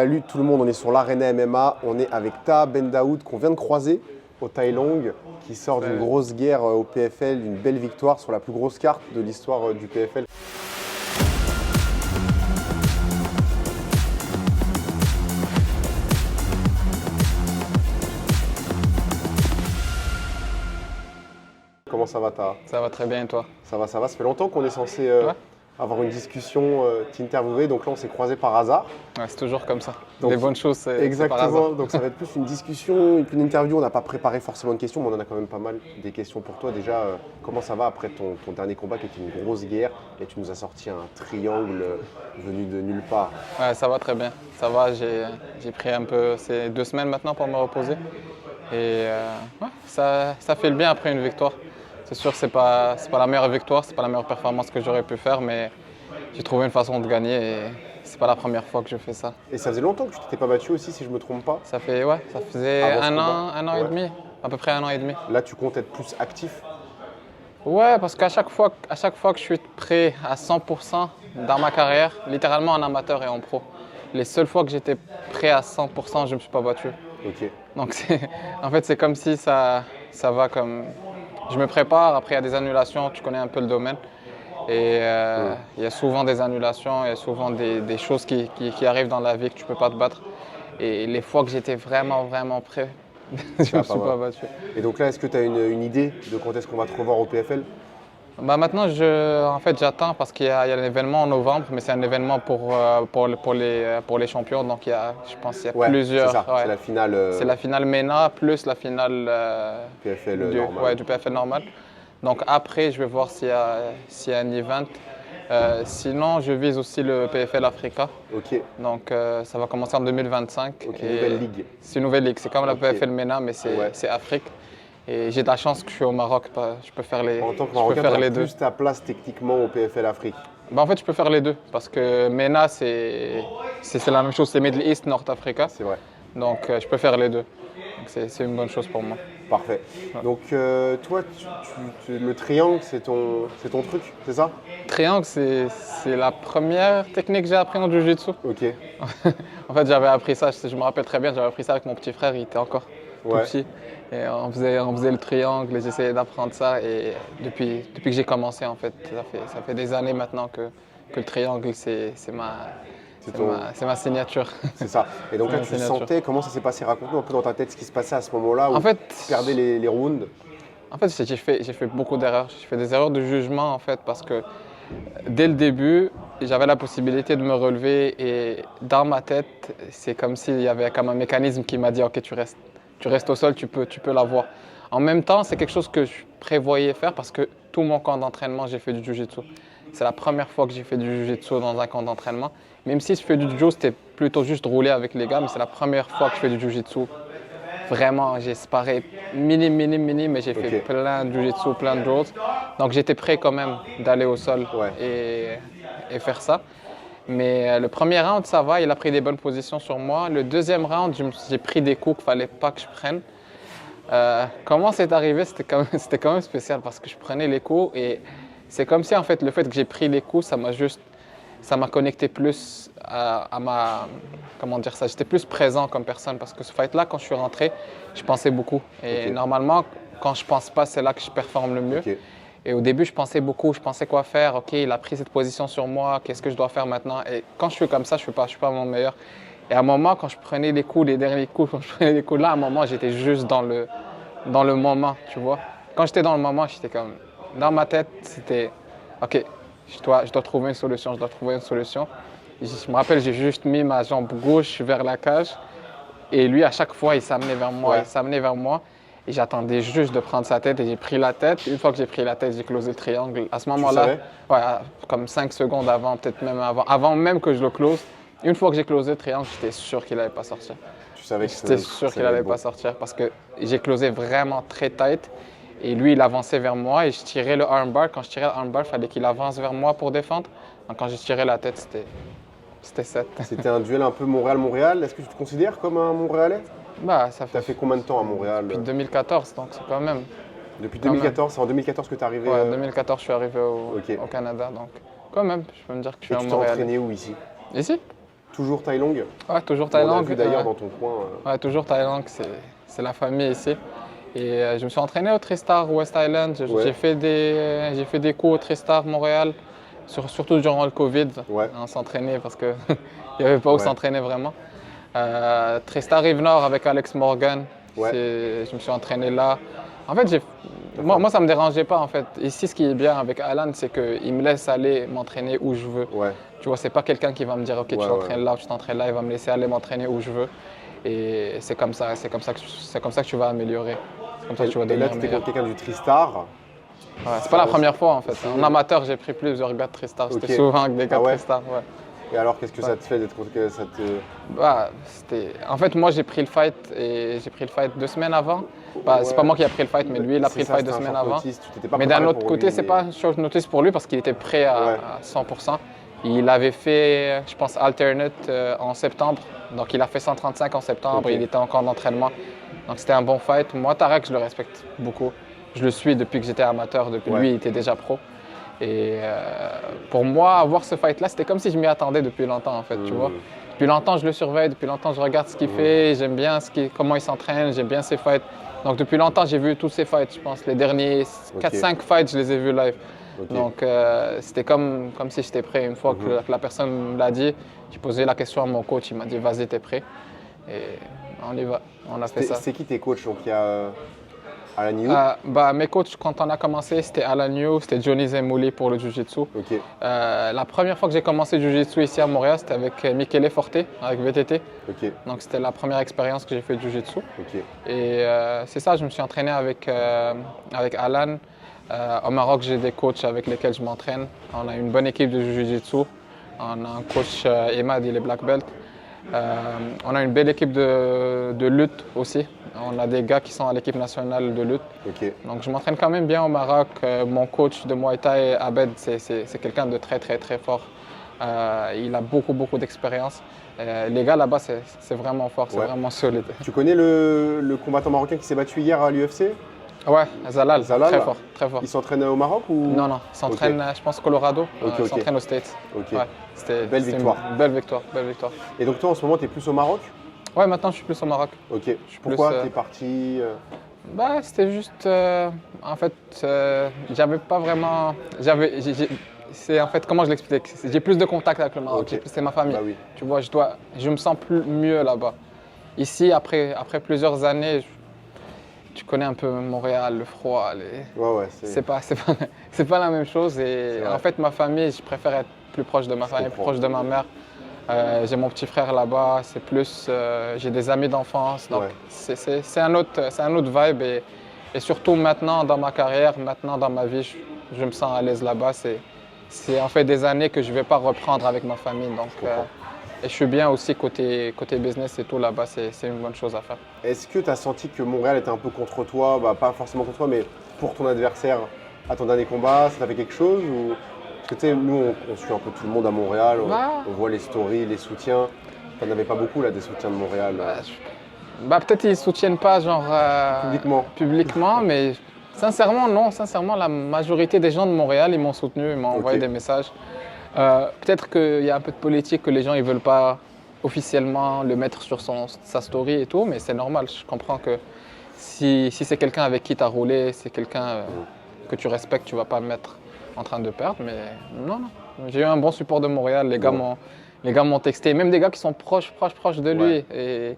Salut tout le monde, on est sur l'Arena MMA, on est avec Taha Ben Daoud qu'on vient de croiser au Thaïlande, qui sort d'une grosse guerre au PFL, d'une belle victoire sur la plus grosse carte de l'histoire du PFL. Comment ça va Taha? Ça va très bien et toi? Ça va, ça fait longtemps qu'on est censé Ouais, avoir une discussion, t'interviewer, donc là on s'est croisés par hasard. ouais, c'est toujours comme ça. Donc, Les bonnes choses, c'est par exactement, hasard. donc ça va être plus une discussion qu'une interview. On n'a pas préparé forcément de questions, mais on en a quand même pas mal des questions pour toi. Déjà, comment ça va après ton dernier combat qui était une grosse guerre et tu nous as sorti un triangle venu de nulle part. Ouais, ça va très bien. Ça va, j'ai pris un peu, c'est 2 semaines maintenant pour me reposer. Et ouais, ça fait le bien après une victoire. C'est sûr, c'est pas la meilleure victoire, c'est pas la meilleure performance que j'aurais pu faire, mais j'ai trouvé une façon de gagner et c'est pas la première fois que je fais ça. Et ça faisait longtemps que tu t'étais pas battu aussi, si je me trompe pas. Ça faisait Avant ce un combat. an et Ouais. demi, à peu près un an et demi. Là, tu comptes être plus actif. Ouais, parce qu'à chaque fois que je suis prêt à 100% dans ma carrière, littéralement en amateur et en pro, les seules fois que j'étais prêt à 100%, je ne me suis pas battu. Ok. Donc en fait, c'est comme si ça va comme... Je me prépare, après il y a des annulations, tu connais un peu le domaine. Et il y a souvent des annulations, il y a souvent des choses qui arrivent dans la vie que tu ne peux pas te battre. Et les fois que j'étais vraiment prêt, je ne me suis pas battu. Et donc là, est-ce que tu as une idée de quand est-ce qu'on va te revoir au PFL? Bah maintenant, en fait, j'attends parce qu'il y a l'événement en novembre, mais c'est un événement pour les champions. Donc, je pense qu'il y a Ouais, plusieurs. c'est ça, Ouais. c'est la finale C'est la finale MENA plus la finale PFL du, normal. ouais, du PFL normal. Donc, après, je vais voir s'il y a un event. Sinon, je vise aussi le PFL Africa. Ok, Donc, ça va commencer en 2025. ok, Et nouvelle ligue. c'est une nouvelle ligue. C'est comme la Ok. PFL MENA, mais Ouais. c'est Afrique. Et j'ai de la chance que je suis au Maroc. Je peux faire En tant que je peux Marocain, faire tu les as deux. plus ta place techniquement au PFL Afrique. Bah, en fait, je peux faire les deux parce que MENA, c'est la même chose, c'est Middle East, North Africa. C'est vrai. Donc, je peux faire les deux. Donc, c'est une bonne chose pour moi. Parfait. Donc toi, le triangle, c'est ton truc, c'est ça? Triangle, c'est la première technique que j'ai appris en Jiu-Jitsu. Ok. En fait, j'avais appris ça, je me rappelle très bien, j'avais appris ça avec mon petit frère, il était encore tout Ouais. petit. Et on faisait le triangle et j'essayais d'apprendre ça. Et depuis que j'ai commencé, en fait, ça fait des années maintenant que le triangle, c'est ma signature. C'est ça. Et donc C'est là, ma tu le signature. sentais, comment ça s'est passé? Raconte-nous un peu dans ta tête ce qui se passait à ce moment-là où En fait, tu perdais les rounds. En fait, j'ai fait beaucoup d'erreurs. J'ai fait des erreurs de jugement, en fait, parce que dès le début, j'avais la possibilité de me relever et dans ma tête, c'est comme s'il y avait comme un mécanisme qui m'a dit « Ok, tu restes au sol, tu peux l'avoir ». En même temps, c'est quelque chose que je prévoyais faire parce que tout mon camp d'entraînement, j'ai fait du jiu-jitsu. C'est la première fois que j'ai fait du jiu-jitsu dans un camp d'entraînement. Même si je fais du jiu, c'était plutôt juste rouler avec les gars, mais c'est la première fois que je fais du jiu-jitsu. Vraiment, j'ai sparé minime, mais j'ai fait Ok. plein de jiu-jitsu, plein de drills. Donc j'étais prêt quand même d'aller au sol Ouais. et faire ça. Mais le premier round, ça va, il a pris des bonnes positions sur moi. Le deuxième round, j'ai pris des coups qu'il ne fallait pas que je prenne. Comment c'est arrivé, c'était quand même spécial parce que je prenais les coups et c'est comme si en fait le fait que j'ai pris les coups, ça m'a connecté plus à ma, comment dire ça, j'étais plus présent comme personne parce que ce fight-là, quand je suis rentré, je pensais beaucoup. Et Ok. normalement, quand je pense pas, c'est là que je performe le mieux. Ok. Et au début, je pensais beaucoup, je pensais quoi faire. Ok, il a pris cette position sur moi, qu'est-ce que je dois faire maintenant? Et quand je suis comme ça, je suis pas mon meilleur. Et à un moment, quand je prenais les coups, les derniers coups, quand je prenais les coups là, à un moment, j'étais juste dans le moment, tu vois. Quand j'étais dans le moment, j'étais comme, dans ma tête, c'était, ok, je dois trouver une solution, je dois trouver une solution. Je me rappelle, j'ai juste mis ma jambe gauche vers la cage et lui, à chaque fois, il s'amenait vers moi, Ouais. il s'amenait vers moi. Et j'attendais juste de prendre sa tête et j'ai pris la tête. Une fois que j'ai pris la tête, j'ai closé le triangle. À ce moment-là, savais? ouais, comme 5 secondes avant, peut-être même avant même que je le close. Une fois que j'ai closé le triangle, j'étais sûr qu'il n'allait pas sortir. Tu savais que J'étais sûr ça qu'il allait n'allait être pas bon. sortir parce que j'ai closé vraiment très tight. Et lui, il avançait vers moi et je tirais le armbar. Quand je tirais le armbar, il fallait qu'il avance vers moi pour défendre. Donc quand j'ai tiré la tête, c'était 7. C'était un duel un peu Montréal-Montréal. Est-ce que tu te considères comme un Montréalais? Bah, ça Tu as fait fait combien de temps à Montréal? depuis 2014, donc c'est quand même. Depuis quand même. 2014, c'est en 2014 que tu es arrivé. Ouais, en 2014, je suis arrivé Ok. au Canada, donc quand même, je peux me dire que je suis Et un tu t'es Montréalais. entraîné où ici? Ici? toujours Thaïlande. Ouais, toujours On l'a Thaïlande. vu d'ailleurs dans ton coin. Ouais, toujours Thaïlande, c'est la famille ici. Et je me suis entraîné au Tristar West Island. Ouais. J'ai fait des cours au Tristar Montréal, surtout durant le Covid. Ouais. On s'entraînait parce qu'il n'y avait pas où Ouais. s'entraîner vraiment. Tristar Rive-Nord avec Alex Morgan. Ouais. Je me suis entraîné là. En fait, moi, ça ne me dérangeait pas. En fait. Ici, ce qui est bien avec Alan, c'est qu'il me laisse aller m'entraîner où je veux. Ouais. Tu vois, c'est pas quelqu'un qui va me dire ok, tu t'entraînes là, tu t'entraînes là, il va me laisser aller m'entraîner où je veux. Et c'est comme ça que tu vas améliorer. C'est comme ça que tu vas Et là, devenir tu étais meilleur. contre quelqu'un du Tristar. Ouais, c'est pas la première fois en fait. En amateur, j'ai pris plusieurs gars de Tristar. Ok. C'était souvent avec des gars Ah ouais? de Tristar. Ouais. Et alors, qu'est-ce que ça te fait d'être contre ça te... Bah, en fait, moi, j'ai pris le fight 2 semaines avant. Bah, c'est pas moi qui ai pris le fight, mais lui, il a pris le fight 2 semaines avant. Mais d'un autre côté, c'est pas un short notice pour lui parce qu'il était prêt à 100%. Il avait fait, je pense, alternate en septembre. Donc, il a fait 135 en septembre. Ok. Il était encore en entraînement. Donc, c'était un bon fight. Moi, Tarek, je le respecte beaucoup. Je le suis depuis que j'étais amateur. Depuis lui, il était déjà pro. Et pour moi, avoir ce fight-là, c'était comme si je m'y attendais depuis longtemps, en fait, tu vois. Depuis longtemps, je le surveille. Depuis longtemps, je regarde ce qu'il fait. J'aime bien comment il s'entraîne. J'aime bien ses fights. Donc, depuis longtemps, j'ai vu tous ses fights, je pense. Les derniers 4-5 fights, je les ai vus live. Ok. Donc, c'était comme si j'étais prêt. Une fois que la personne me l'a dit, j'ai posé la question à mon coach. Il m'a dit, vas-y, t'es prêt. Et on y va. On a fait ça. C'est qui tes coachs? Donc, il y a Alan Yu. Bah, mes coachs, quand on a commencé, c'était Alan Yu, c'était Johnny Zemouli pour le Jiu-Jitsu. Ok. La première fois que j'ai commencé le Jiu-Jitsu ici à Montréal, c'était avec Michele Forte, avec VTT. Ok. Donc, c'était la première expérience que j'ai fait de Jiu-Jitsu. Ok. Et c'est ça, je me suis entraîné avec Alan. Au Maroc, j'ai des coachs avec lesquels je m'entraîne. On a une bonne équipe de Jiu-Jitsu. On a un coach, Emad, il est black belt. On a une belle équipe de lutte aussi. On a des gars qui sont à l'équipe nationale de lutte. Ok. Donc je m'entraîne quand même bien au Maroc. Mon coach de Muay Thai, Abed, c'est quelqu'un de très très très fort. Il a beaucoup d'expérience. Les gars là-bas, c'est vraiment fort, c'est vraiment solide. Tu connais le combattant marocain qui s'est battu hier à l'UFC? Ouais, Zalal, Zalal, très fort, très fort. Il s'entraîne au Maroc ou? Non, il s'entraîne, je pense, Colorado. Il s'entraîne aux States. Ok. Ouais, c'était Belle victoire. Une belle victoire, belle victoire. Et donc toi en ce moment tu es plus au Maroc? Ouais, maintenant je suis plus au Maroc. Ok. Pourquoi plus, tu es parti Bah, c'était juste, en fait, j'avais pas vraiment, c'est en fait comment je l'explique. J'ai plus de contact avec le Maroc. Ok. C'est ma famille. Bah oui. Tu vois, je me sens mieux là-bas. Ici, après plusieurs années, tu connais un peu Montréal, le froid. Ouais, C'est pas la même chose. Et vrai. en fait, ma famille, je préfère être plus proche de ma famille, plus comprends. proche de ma mère. J'ai mon petit frère là-bas. C'est plus, j'ai des amis d'enfance. Donc, c'est un autre vibe. Et surtout maintenant dans ma carrière, maintenant dans ma vie, je me sens à l'aise là-bas. C'est en fait des années que je ne vais pas reprendre avec ma famille. Donc, et je suis bien aussi côté business et tout là-bas, c'est une bonne chose à faire. Est-ce que tu as senti que Montréal était un peu contre toi, bah, pas forcément contre toi, mais pour ton adversaire à ton dernier combat, ça t'a fait quelque chose ou... Parce que tu sais, nous on suit un peu tout le monde à Montréal, on voit les stories, les soutiens. T'en avais pas beaucoup là des soutiens de Montréal Peut-être ils ne soutiennent pas genre publiquement, mais sincèrement non, sincèrement la majorité des gens de Montréal ils m'ont soutenu, ils m'ont envoyé des messages. Peut-être qu'il y a un peu de politique que les gens ne veulent pas officiellement le mettre sur sa story et tout, mais c'est normal. Je comprends que si c'est quelqu'un avec qui tu as roulé, c'est quelqu'un que tu respectes, tu ne vas pas le mettre en train de perdre. Mais non. J'ai eu un bon support de Montréal. Les gars m'ont texté, même des gars qui sont proches de lui. Et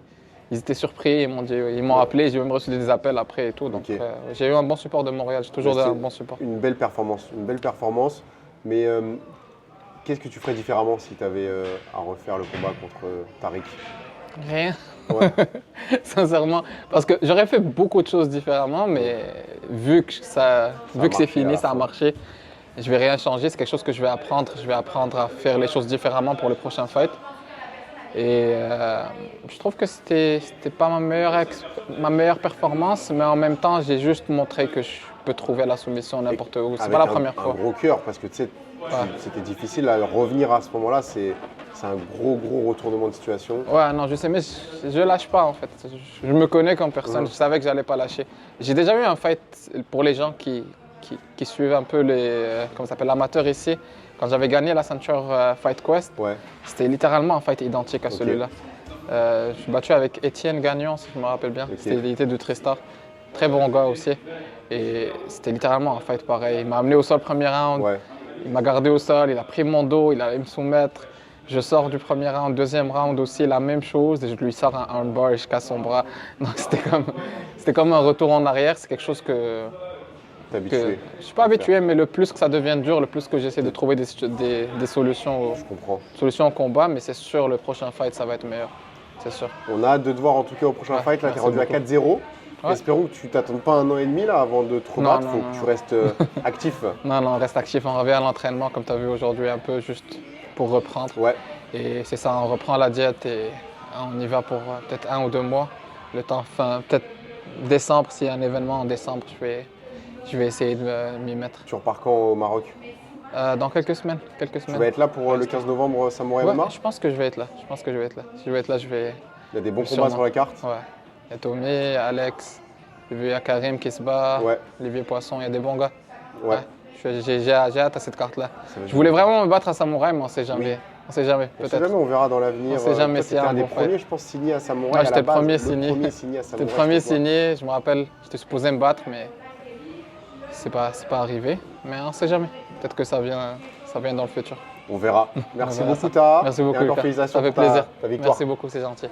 ils étaient surpris, ils m'ont appelé, j'ai même reçu des appels après et tout. Donc j'ai eu un bon support de Montréal, j'ai toujours eu un bon support. Une belle performance. Mais qu'est-ce que tu ferais différemment si tu avais à refaire le combat contre Tariq? Rien. Ouais. Sincèrement. Parce que j'aurais fait beaucoup de choses différemment, mais vu que c'est fini, ça a marché, je vais rien changer. C'est quelque chose que je vais apprendre. Je vais apprendre à faire les choses différemment pour le prochain fight. Et je trouve que c'était pas ma meilleure performance, mais en même temps, j'ai juste montré que je peux trouver la soumission n'importe où. C'est pas la première fois. Un gros cœur, parce que tu sais, c'était difficile à revenir à ce moment-là. C'est un gros retournement de situation. Ouais, non, je sais, mais je lâche pas en fait. Je me connais comme personne, je savais que j'allais pas lâcher. J'ai déjà eu un fight pour les gens qui qui suivent un peu comment ça s'appelle, l'amateur ici, quand j'avais gagné la ceinture Fight Quest, Ouais. c'était littéralement un fight identique à Ok. celui-là. Je suis battu avec Étienne Gagnon, si je me rappelle bien. Ok. Il était de Tristar. Très bon gars aussi. Et c'était littéralement un fight pareil. Il m'a amené au sol premier round. Ouais. Il m'a gardé au sol, il a pris mon dos, il allait me soumettre. Je sors du premier round, deuxième round aussi, la même chose. Et je lui sors un armbar et je casse son bras. Donc c'était comme un retour en arrière. C'est quelque chose que T'es habitué. je suis pas habitué, mais le plus que ça devient dur, le plus que j'essaie de trouver des solutions, Je comprends. solutions au combat. Mais c'est sûr, le prochain fight, ça va être meilleur. C'est sûr. On a hâte de te voir en tout cas au prochain Ouais, fight. Là, tu es merci rendu à beaucoup. 4-0. Ouais. Espérons que tu t'attendes pas 1 an et demi là avant de te Non, rebattre. non, Faut non, que tu non. restes actif. Non, on reste actif, on revient à l'entraînement comme tu as vu aujourd'hui un peu juste pour reprendre. Ouais. Et c'est ça, on reprend la diète et on y va pour peut-être 1 ou 2 mois. Le temps, peut-être décembre, s'il y a un événement en décembre, je vais essayer de m'y mettre. Tu repars quand au Maroc? Dans quelques semaines. Tu vas être là pour le 15 novembre Samouraï Ouais, MMA? je pense que je vais être là. Si je vais être là, je vais. Il y a des bons Sûrement. combats sur la carte. Ouais. Il y a Tommy, Alex, il y a Karim qui se bat, Ouais. Olivier Poisson, il y a des bons gars. Ouais. J'ai hâte à cette carte-là. Ça va être Je voulais vraiment me battre à Samouraï, mais on sait jamais. Oui. On sait jamais, On sait peut-être. jamais, on verra dans l'avenir. On sait jamais Toi, s'il y a t'étais un un des bon premiers, fight. je pense, signés à Samouraï. Ouais, à la j'étais le base. premier Le signé. premier signé à J'étais Samouraï. le premier c'était toi. signé, je me rappelle, j'étais supposé me battre, mais c'est pas arrivé. Mais on sait jamais. Peut-être que ça vient dans le futur. On verra. Merci verra beaucoup, ça. Taha. Merci beaucoup, Et encore Lucas. félicitations Ça fait pour ta plaisir. victoire. Merci beaucoup, c'est gentil.